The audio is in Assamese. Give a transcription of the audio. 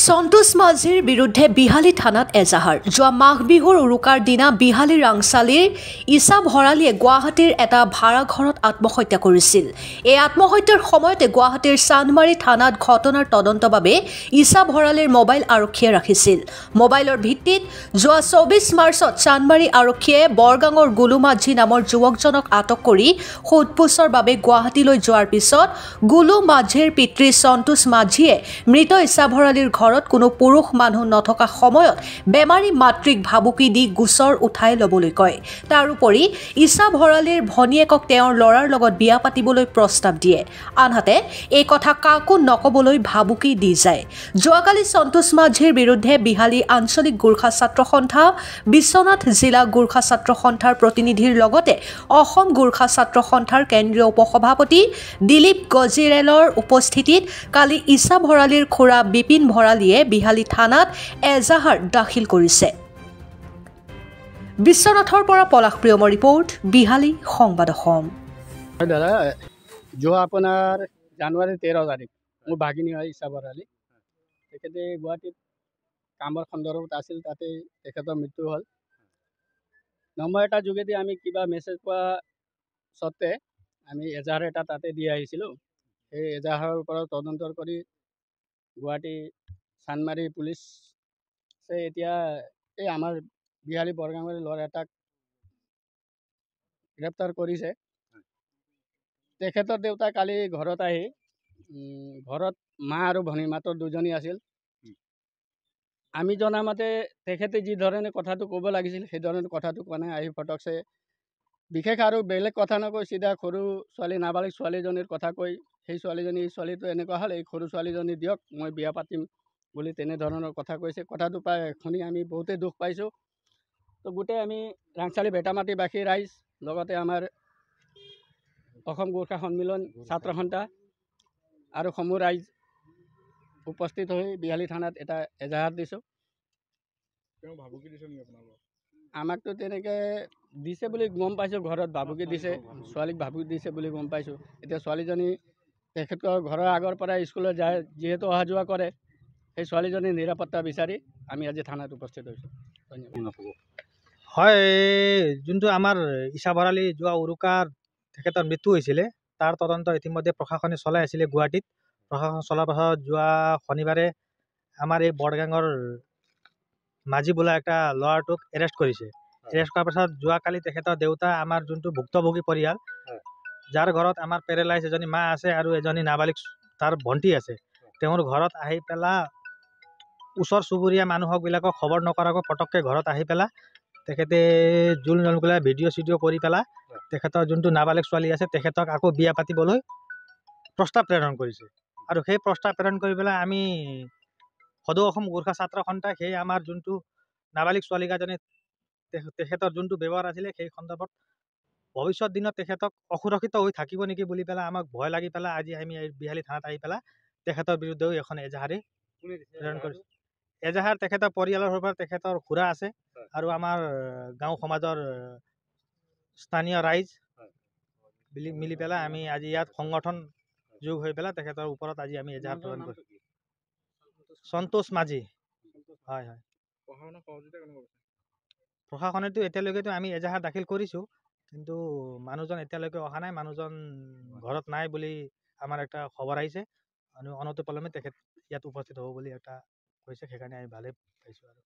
সন্তোষ মাঝিৰ বিৰুদ্ধে বিহালী থানাত এজাহাৰ যোৱা মাঘ বিহুৰ উৰুকাৰ দিনা বিহালী ৰাংচালীৰ ইছা ভৰালীয়ে গুৱাহাটীৰ এটা ভাড়া ঘৰত আত্মহত্যা কৰিছিল। এই আত্মহত্যাৰ সময়তে গুৱাহাটীৰ চান্দমাৰী থানাত ঘটনাৰ তদন্তৰ বাবে ইছা ভৰালীৰ মোবাইল আৰক্ষীয়ে ৰাখিছিল। মোবাইলৰ ভিত্তিত যোৱা ২৪ মাৰ্চত চান্দমাৰী আৰক্ষীয়ে বৰগাঙৰ গুলু মাঝি নামৰ যুৱকজনক আটক কৰি সোধপোছৰ বাবে গুৱাহাটীলৈ যোৱাৰ পিছত গুলু মাঝিৰ পিতৃ সন্তোষ মাঝিয়ে মৃত ইছা ভৰালীৰ ঘৰত কোনো পুৰুষ মানুহ নথকা সময়ত বেমাৰী মাতৃক ভাবুকি দি গোচৰ উঠাই ল'বলৈ কয়। তাৰোপৰি ইছা ভৰালীৰ ভনীয়েকক তেওঁৰ ল'ৰাৰ লগত বিয়া পাতিবলৈ প্ৰস্তাৱ দিয়ে। আনহাতে এই কথা কাকো নকবলৈ ভাবুকি দি যায়। যোৱাকালি সন্তোষ মাঝিৰ বিৰুদ্ধে বিহালী আঞ্চলিক গোৰ্খা ছাত্ৰ সন্থা, বিশ্বনাথ জিলা গোৰ্খা ছাত্ৰ সন্থাৰ প্ৰতিনিধিৰ লগতে অসম গোৰ্খা ছাত্ৰ সন্থাৰ কেন্দ্ৰীয় উপসভাপতি দিলীপ গজিৰেলৰ উপস্থিতিত কালি ইছা ভৰালীৰ খুৰা বিপিন ভৰালীয়ে বিহালী থানাত এজাহাৰ দাখিল কৰিছে। বিশ্বনাথৰ পৰা পলাশপ্ৰিয়মৰ ৰিপৰ্ট, বিহালী সংবাদ অসম। দাদা যোৱা আপোনাৰ জানুৱাৰী 13 তাৰিখ মোৰ ভাগিনী হয় ইছা ভৰালী। তেখেতে গুৱাহাটীত কামৰ সন্দৰ্ভত আছিল, তাতে তেখেতৰ মৃত্যু হ'ল। নম্বৰ এটাৰ যোগেদি আমি কিবা মেছেজ পোৱা সত্ত্বে আমি এজাহাৰ এটা তাতে দি আহিছিলোঁ। সেই এজাহাৰৰ ওপৰত তদন্ত কৰি গুৱাহাটী চান্দমাৰী পুলিচে এতিয়া এই আমাৰ বিহালী বৰগাঙৰ ল'ৰা এটাক গ্ৰেপ্তাৰ কৰিছে। তেখেতৰ দেউতা কালি ঘৰত আহি ঘৰত মা আৰু ভনী মাত্ৰ দুজনী আছিল। আমি জনামতে তেখেতে যি ধৰণে কথাটো ক'ব লাগিছিল সেই ধৰণে কথাটো কোৱা নাই। আহি ফটকছে বিশেষ আৰু বেলেগ কথা নকৈ চিধা সৰু ছোৱালী নাবালিক ছোৱালীজনীৰ কথা কৈ সেই ছোৱালীটো এনেকুৱা হ'ল, এই সৰু ছোৱালীজনী দিয়ক মই বিয়া পাতিম বুলি তেনেধৰণৰ কথা কৈছে। কথাটো পাই শুনি আমি বহুতেই দুখ পাইছোঁ। তো গোটেই আমি ৰাংচালী ভেটামাটিবাসী ৰাইজ লগতে আমাৰ অসম গোৰ্খা সন্মিলন ছাত্ৰ সন্থা আৰু সমূহ ৰাইজ উপস্থিত হৈ বিহালী থানাত এটা এজাহাৰ দিছোঁ। আমাকতো তেনেকৈ দিছে বুলি গম পাইছোঁ, ঘৰত ভাবুকি দিছে, ছোৱালীক ভাবুকি দিছে বুলি গম পাইছোঁ। এতিয়া ছোৱালীজনী তেখেতৰ ঘৰৰ আগৰ পৰা স্কুলত যায়, যিহেতু অহা যোৱা কৰে, সেই ছোৱালীজনীৰ নিৰাপত্তা বিচাৰি আমি আজি থানাত উপস্থিত হৈছোঁ। ধন্যবাদ। হয়, যোনটো আমাৰ ইছা ভৰালী যোৱা উৰুকাৰ তেখেতৰ মৃত্যু হৈছিলে, তাৰ তদন্ত ইতিমধ্যে প্ৰশাসনে চলাই আছিলে গুৱাহাটীত। প্ৰশাসন চলাৰ পাছত যোৱা শনিবাৰে আমাৰ এই বৰগাঙৰ মাঝি বোলা এটা ল'ৰাটোক এৰেষ্ট কৰিছে। এৰেষ্ট কৰাৰ পাছত যোৱাকালি তেখেতৰ দেউতা, আমাৰ যোনটো ভুক্তভোগী পৰিয়াল, যাৰ ঘৰত আমাৰ পেৰেলাইজ এজনী মা আছে আৰু এজনী নাবালিক তাৰ ভণ্টি আছে, তেওঁৰ ঘৰত আহি পেলাই ওচৰ চুবুৰীয়া মানুহবিলাকক খবৰ নকৰাকৈ পটককৈ ঘৰত আহি পেলাই তেখেতে জোল নলগলাই ভিডিঅ' চিডিঅ' কৰি পেলাই তেখেতৰ যোনটো নাবালিক ছোৱালী আছে তেখেতক আকৌ বিয়া পাতিবলৈ প্ৰস্তাৱ প্ৰেৰণ কৰিছে। আৰু সেই প্ৰস্তাৱ প্ৰেৰণ কৰি পেলাই আমি সদৌ অসম গোৰ্খা ছাত্ৰ সন্থাই সেই আমাৰ যোনটো নাবালিক ছোৱালীকেইজনী তেখেতৰ যোনটো ব্যৱহাৰ আছিলে সেই সন্দৰ্ভত ভৱিষ্যত দিনত তেখেতক অসুৰক্ষিত হৈ থাকিব নেকি বুলি পেলাই আমাক ভয় লাগি পেলাই আজি আমি বিহালী থানাত আহি পেলাই তেখেতৰ বিৰুদ্ধেও এখন এজাহাৰী প্ৰেৰণ কৰিছোঁ। এজাহাৰ তেখেতৰ পৰিয়ালৰ পৰা তেখেতৰ খুৰা আছে আৰু আমাৰ গাঁও সমাজৰ স্থানীয় ৰাইজ মিলি পেলাই আমি আজি ইয়াত সংগঠন যোগ হৈ পেলাই তেখেতৰ ওপৰত আজি আমি এজাহাৰ প্ৰেৰণ কৰিছোঁ। সন্তোষ মাঝি। হয় হয়, প্ৰশাসনেতো এতিয়ালৈকেতো আমি এজাহাৰ দাখিল কৰিছোঁ, কিন্তু মানুহজন এতিয়ালৈকে অহা নাই। মানুহজন ঘৰত নাই বুলি আমাৰ এটা খবৰ আহিছে। অনতিপলমে তেখেত ইয়াত উপস্থিত হ'ব বুলি এটা কৈছে, সেইকাৰণে আমি ভালেই পাইছোঁ আৰু